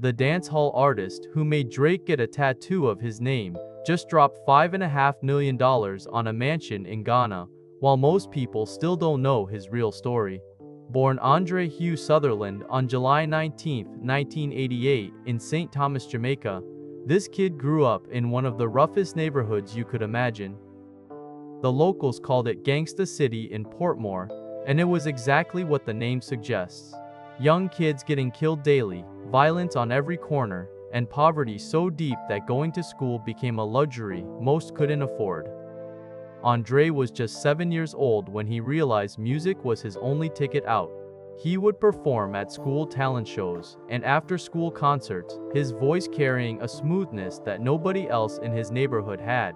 The dancehall artist who made Drake get a tattoo of his name just dropped $5.5 million on a mansion in Ghana, while most people still don't know his real story. Born Andrae Hugh Sutherland on July 19, 1988, in St. Thomas, Jamaica, this kid grew up in one of the roughest neighborhoods you could imagine. The locals called it Gangsta City in Portmore, and it was exactly what the name suggests. Young kids getting killed daily, violence on every corner, and poverty so deep that going to school became a luxury most couldn't afford. Andrae was just 7 years old when he realized music was his only ticket out. He would perform at school talent shows and after-school concerts, his voice carrying a smoothness that nobody else in his neighborhood had.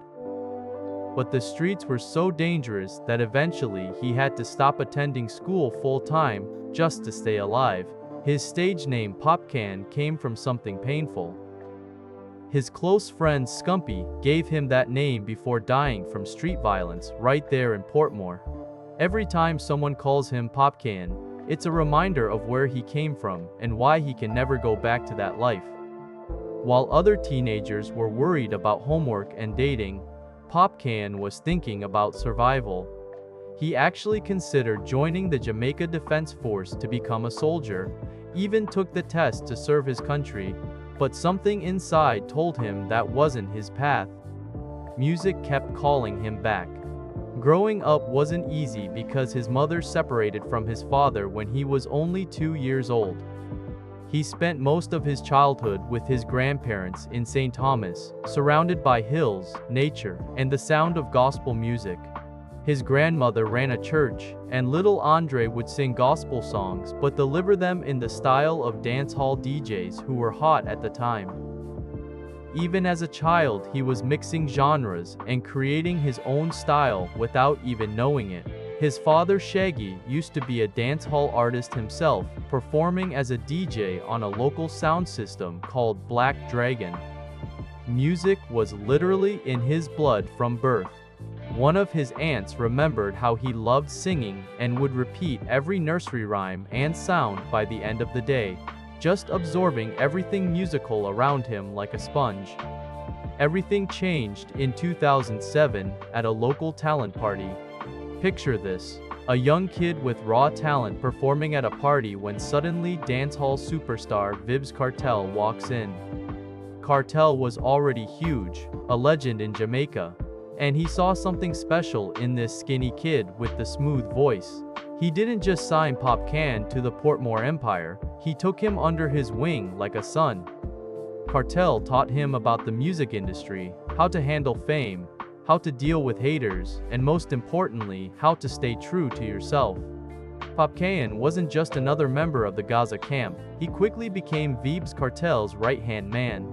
But the streets were so dangerous that eventually he had to stop attending school full-time just to stay alive. His stage name Popcaan came from something painful. His close friend Scumpy gave him that name before dying from street violence right there in Portmore. Every time someone calls him Popcaan, it's a reminder of where he came from and why he can never go back to that life. While other teenagers were worried about homework and dating, Popcaan was thinking about survival. He actually considered joining the Jamaica Defense Force to become a soldier, even took the test to serve his country, but something inside told him that wasn't his path. Music kept calling him back. Growing up wasn't easy because his mother separated from his father when he was only 2 years old. He spent most of his childhood with his grandparents in St. Thomas, surrounded by hills, nature, and the sound of gospel music. His grandmother ran a church, and little Andrae would sing gospel songs but deliver them in the style of dancehall DJs who were hot at the time. Even as a child, he was mixing genres and creating his own style without even knowing it. His father Shaggy used to be a dancehall artist himself, performing as a DJ on a local sound system called Black Dragon. Music was literally in his blood from birth. One of his aunts remembered how he loved singing and would repeat every nursery rhyme and sound by the end of the day, just absorbing everything musical around him like a sponge. Everything changed in 2007 at a local talent party. Picture this: a young kid with raw talent performing at a party when suddenly dancehall superstar Vybz Kartel walks in. Kartel was already huge, a legend in Jamaica, and he saw something special in this skinny kid with the smooth voice. He didn't just sign Popcaan to the Portmore Empire, he took him under his wing like a son. Kartel taught him about the music industry, how to handle fame, how to deal with haters, and most importantly, how to stay true to yourself. Popcaan wasn't just another member of the Gaza camp, he quickly became Vybz Kartel's right-hand man.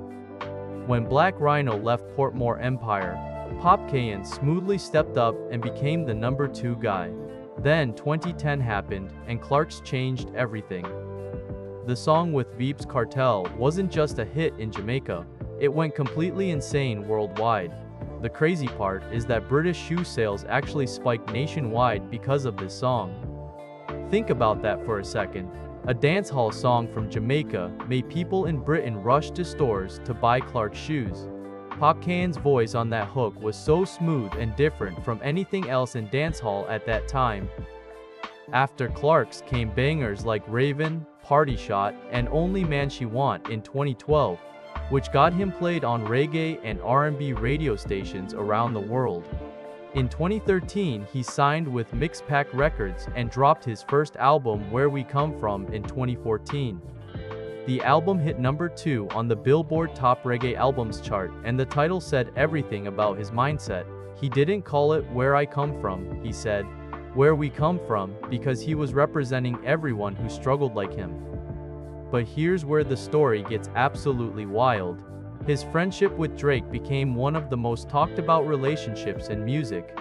When Black Rhino left Portmore Empire, Popcaan smoothly stepped up and became the number 2 guy. Then 2010 happened, and Clark's changed everything. The song with Vybz Kartel wasn't just a hit in Jamaica, it went completely insane worldwide. The crazy part is that British shoe sales actually spiked nationwide because of this song. Think about that for a second. A dancehall song from Jamaica made people in Britain rush to stores to buy Clark's shoes. Popcaan's voice on that hook was so smooth and different from anything else in dancehall at that time. After Clark's came bangers like Raven, Party Shot, and Only Man She Want in 2012, which got him played on reggae and R&B radio stations around the world. In 2013, he signed with Mixpac Records and dropped his first album Where We Come From in 2014. The album hit number 2 on the Billboard Top Reggae Albums chart, and the title said everything about his mindset. He didn't call it Where I Come From, he said, Where We Come From, because he was representing everyone who struggled like him. But here's where the story gets absolutely wild. His friendship with Drake became one of the most talked about relationships in music.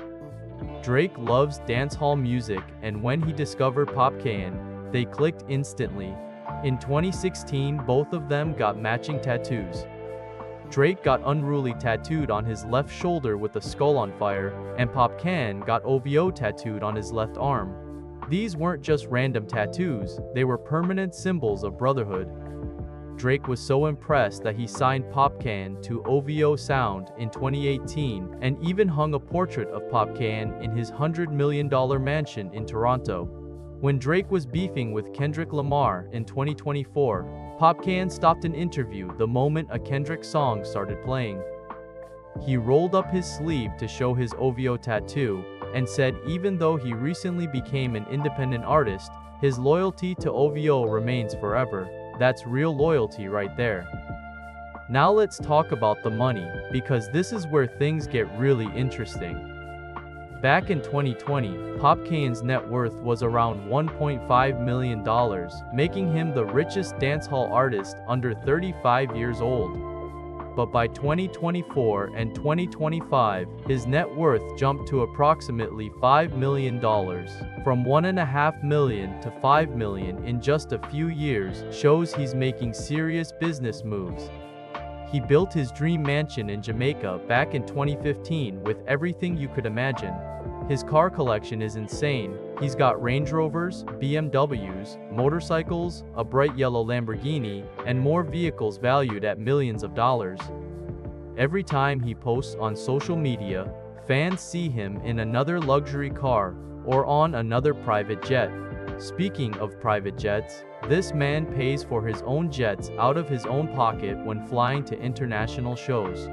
Drake loves dancehall music, and when he discovered Popcaan, they clicked instantly. In 2016, both of them got matching tattoos. Drake got Unruly tattooed on his left shoulder with a skull on fire, and Popcaan got OVO tattooed on his left arm. These weren't just random tattoos, they were permanent symbols of brotherhood. Drake was so impressed that he signed Popcaan to OVO Sound in 2018 and even hung a portrait of Popcaan in his $100 million mansion in Toronto. When Drake was beefing with Kendrick Lamar in 2024, Popcaan stopped an interview the moment a Kendrick song started playing. He rolled up his sleeve to show his OVO tattoo and said even though he recently became an independent artist, his loyalty to OVO remains forever. That's real loyalty right there. Now let's talk about the money, because this is where things get really interesting. Back in 2020, Popcaan's net worth was around $1.5 million, making him the richest dancehall artist under 35 years old. But by 2024 and 2025, his net worth jumped to approximately $5 million, from $1.5 million to $5 million in just a few years. Shows he's making serious business moves. He built his dream mansion in Jamaica back in 2015 with everything you could imagine. His car collection is insane. He's got Range Rovers, BMWs, motorcycles, a bright yellow Lamborghini, and more vehicles valued at millions of dollars. Every time he posts on social media, fans see him in another luxury car or on another private jet. Speaking of private jets, this man pays for his own jets out of his own pocket when flying to international shows.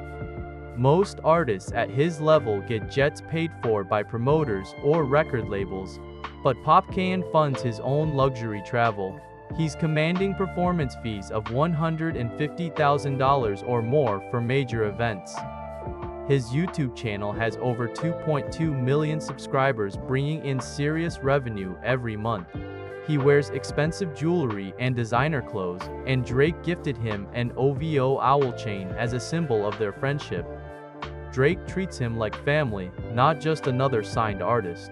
Most artists at his level get jets paid for by promoters or record labels, but Popcaan funds his own luxury travel. He's commanding performance fees of $150,000 or more for major events. His YouTube channel has over 2.2 million subscribers, bringing in serious revenue every month. He wears expensive jewelry and designer clothes, and Drake gifted him an OVO owl chain as a symbol of their friendship. Drake treats him like family, not just another signed artist.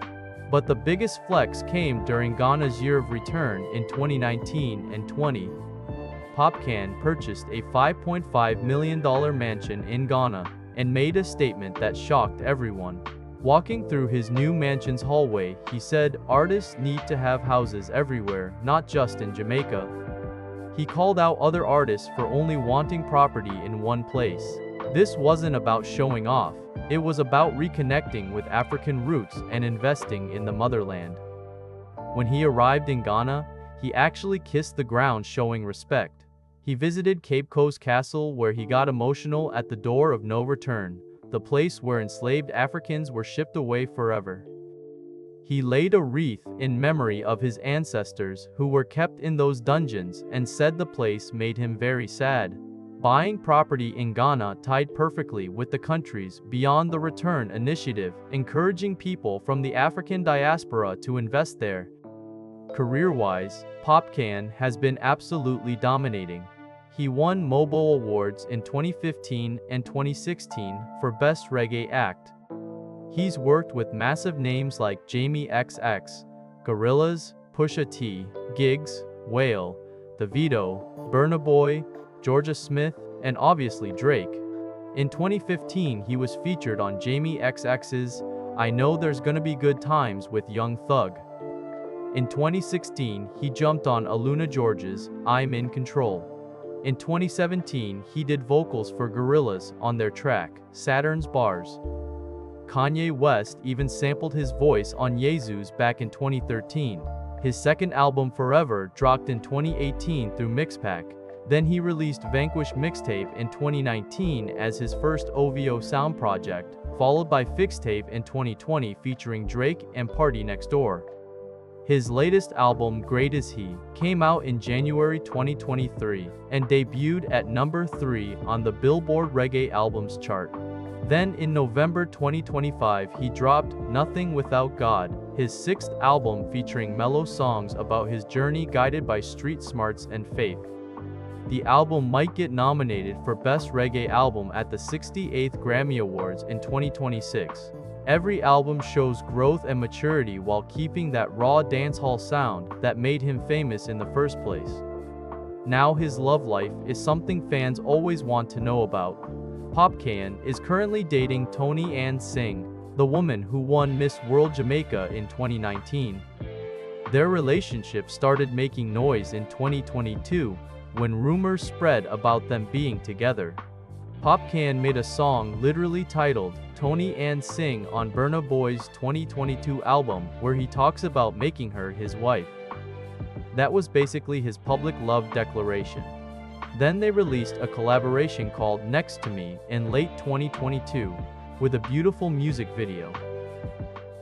But the biggest flex came during Ghana's year of return in 2019 and 20. Popcaan purchased a $5.5 million mansion in Ghana and made a statement that shocked everyone. Walking through his new mansion's hallway, he said, "Artists need to have houses everywhere, not just in Jamaica." He called out other artists for only wanting property in one place. This wasn't about showing off, it was about reconnecting with African roots and investing in the motherland. When he arrived in Ghana, he actually kissed the ground, showing respect. He visited Cape Coast Castle, where he got emotional at the door of no return, the place where enslaved Africans were shipped away forever. He laid a wreath in memory of his ancestors who were kept in those dungeons and said the place made him very sad. Buying property in Ghana tied perfectly with the country's Beyond the Return initiative, encouraging people from the African diaspora to invest there. Career-wise, Popcaan has been absolutely dominating. He won Mobo Awards in 2015 and 2016 for Best Reggae Act. He's worked with massive names like Jamie XX, Gorillaz, Pusha T, Giggs, Whale, Davido, Burna Boy, Georgia Smith, and obviously Drake. In 2015, he was featured on Jamie XX's I Know There's Gonna Be Good Times with Young Thug. In 2016, he jumped on Aluna George's I'm in Control. In 2017, he did vocals for Gorillaz on their track, Saturn's Bars. Kanye West even sampled his voice on Yeezus back in 2013. His second album, Forever, dropped in 2018 through Mixpac. Then he released Vanquish mixtape in 2019 as his first OVO Sound project, followed by Fixtape in 2020 featuring Drake and Party Next Door. His latest album, Great Is He, came out in January 2023 and debuted at number 3 on the Billboard Reggae Albums chart. Then in November 2025, he dropped Nothing Without God, his 6th album featuring mellow songs about his journey guided by street smarts and faith. The album might get nominated for Best Reggae Album at the 68th Grammy Awards in 2026. Every album shows growth and maturity while keeping that raw dancehall sound that made him famous in the first place. Now his love life is something fans always want to know about. Popcaan is currently dating Toni-Ann Singh, the woman who won Miss World Jamaica in 2019. Their relationship started making noise in 2022, when rumors spread about them being together. Popcaan made a song literally titled Toni-Ann Singh on Burna Boy's 2022 album where he talks about making her his wife. That was basically his public love declaration. Then they released a collaboration called Next to Me in late 2022 with a beautiful music video.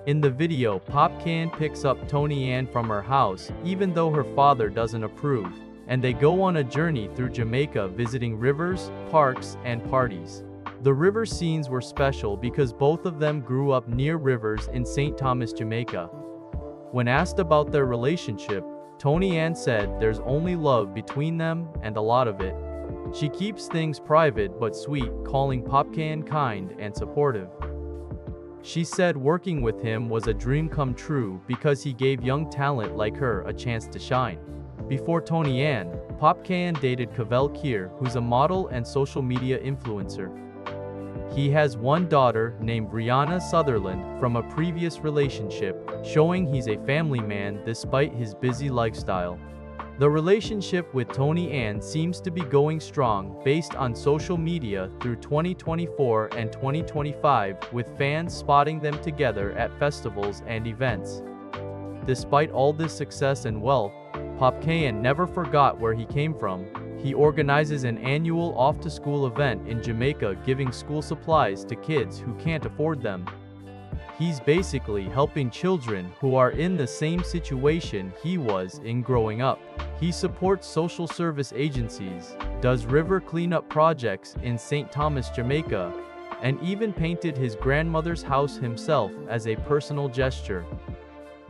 In the video, Popcaan picks up Toni-Ann from her house even though her father doesn't approve, and they go on a journey through Jamaica visiting rivers, parks, and parties. The river scenes were special because both of them grew up near rivers in St. Thomas, Jamaica. When asked about their relationship, Toni-Ann said there's only love between them and a lot of it. She keeps things private but sweet, calling Popcaan kind and supportive. She said working with him was a dream come true because he gave young talent like her a chance to shine. Before Toni-Ann, Popcaan dated Cavell Kier, who's a model and social media influencer. He has one daughter named Brianna Sutherland from a previous relationship, showing he's a family man despite his busy lifestyle. The relationship with Toni-Ann seems to be going strong based on social media through 2024 and 2025, with fans spotting them together at festivals and events. Despite all this success and wealth, Popcaan never forgot where he came from. He organizes an annual off-to-school event in Jamaica giving school supplies to kids who can't afford them. He's basically helping children who are in the same situation he was in growing up. He supports social service agencies, does river cleanup projects in St. Thomas, Jamaica, and even painted his grandmother's house himself as a personal gesture.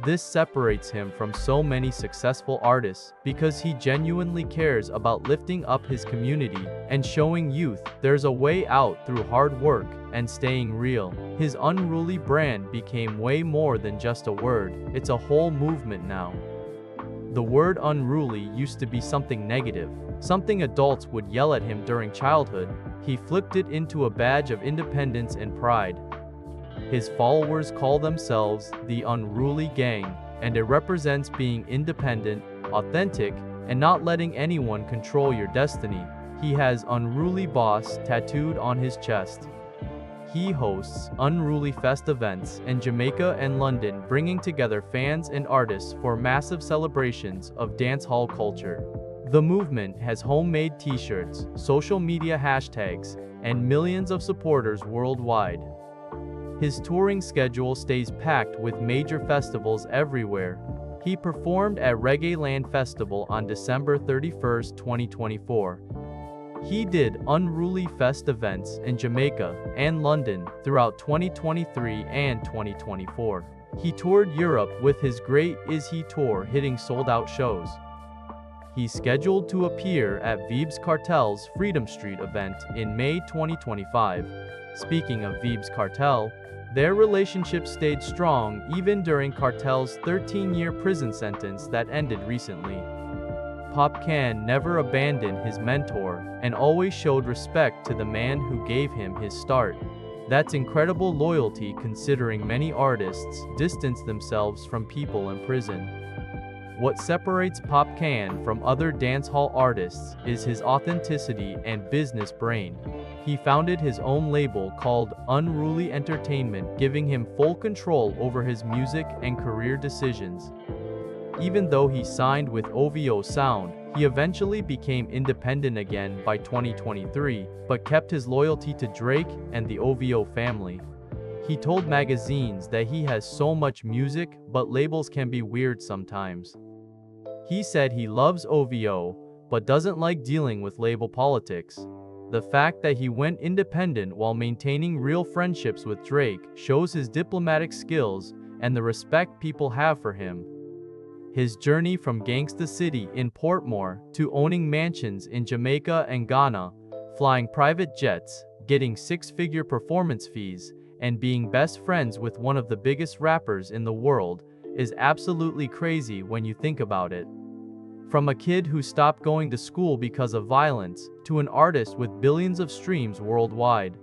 This separates him from so many successful artists because he genuinely cares about lifting up his community and showing youth there's a way out through hard work and staying real. His Unruly brand became way more than just a word, it's a whole movement now. The word unruly used to be something negative, something adults would yell at him during childhood. He flipped it into a badge of independence and pride. His followers call themselves the Unruly Gang, and it represents being independent, authentic, and not letting anyone control your destiny. He has Unruly Boss tattooed on his chest. He hosts Unruly Fest events in Jamaica and London, bringing together fans and artists for massive celebrations of dancehall culture. The movement has homemade t-shirts, social media hashtags, and millions of supporters worldwide. His touring schedule stays packed with major festivals everywhere. He performed at Reggae Land Festival on December 31, 2024. He did Unruly Fest events in Jamaica and London throughout 2023 and 2024. He toured Europe with his Great Is He tour, hitting sold-out shows. He's scheduled to appear at Vybz Kartel's Freedom Street event in May 2025. Speaking of Vybz Kartel, their relationship stayed strong even during Kartel's 13-year prison sentence that ended recently. Popcaan never abandoned his mentor and always showed respect to the man who gave him his start. That's incredible loyalty considering many artists distance themselves from people in prison. What separates Popcaan from other dancehall artists is his authenticity and business brain. He founded his own label called Unruly Entertainment, giving him full control over his music and career decisions. Even though he signed with OVO Sound, he eventually became independent again by 2023, but kept his loyalty to Drake and the OVO family. He told magazines that he has so much music, but labels can be weird sometimes. He said he loves OVO, but doesn't like dealing with label politics. The fact that he went independent while maintaining real friendships with Drake shows his diplomatic skills and the respect people have for him. His journey from Gangsta City in Portmore to owning mansions in Jamaica and Ghana, flying private jets, getting six-figure performance fees, and being best friends with one of the biggest rappers in the world is absolutely crazy when you think about it. From a kid who stopped going to school because of violence, to an artist with billions of streams worldwide.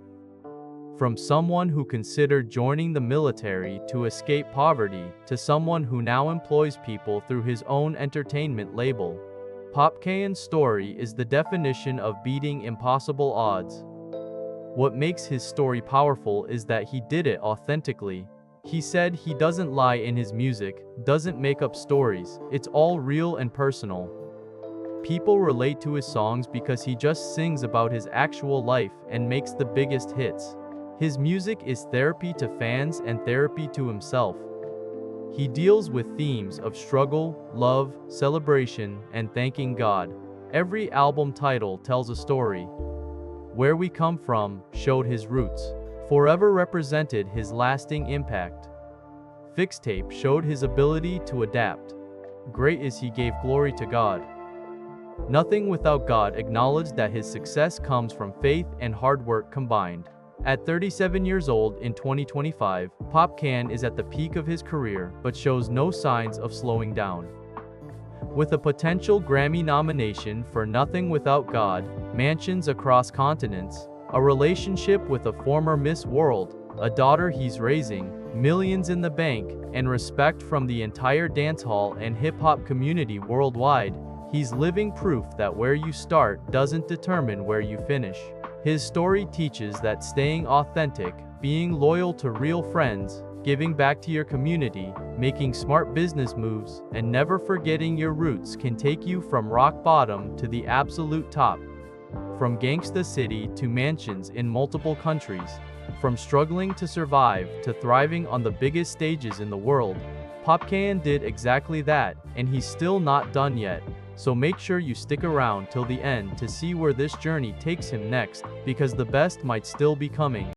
From someone who considered joining the military to escape poverty, to someone who now employs people through his own entertainment label. Popcaan's story is the definition of beating impossible odds. What makes his story powerful is that he did it authentically. He said he doesn't lie in his music, doesn't make up stories, it's all real and personal. People relate to his songs because he just sings about his actual life and makes the biggest hits. His music is therapy to fans and therapy to himself. He deals with themes of struggle, love, celebration, and thanking God. Every album title tells a story. Where We Come From showed his roots. Forever represented his lasting impact. Fixtape showed his ability to adapt. Great is He gave glory to God. Nothing Without God acknowledged that his success comes from faith and hard work combined. At 37 years old in 2025, Popcaan is at the peak of his career but shows no signs of slowing down. With a potential Grammy nomination for Nothing Without God, mansions across continents, a relationship with a former Miss World, a daughter he's raising, millions in the bank, and respect from the entire dancehall and hip-hop community worldwide, he's living proof that where you start doesn't determine where you finish. His story teaches that staying authentic, being loyal to real friends, giving back to your community, making smart business moves, and never forgetting your roots can take you from rock bottom to the absolute top. From gangsta city to mansions in multiple countries, from struggling to survive to thriving on the biggest stages in the world, Popcaan did exactly that, and he's still not done yet. So make sure you stick around till the end to see where this journey takes him next, because the best might still be coming.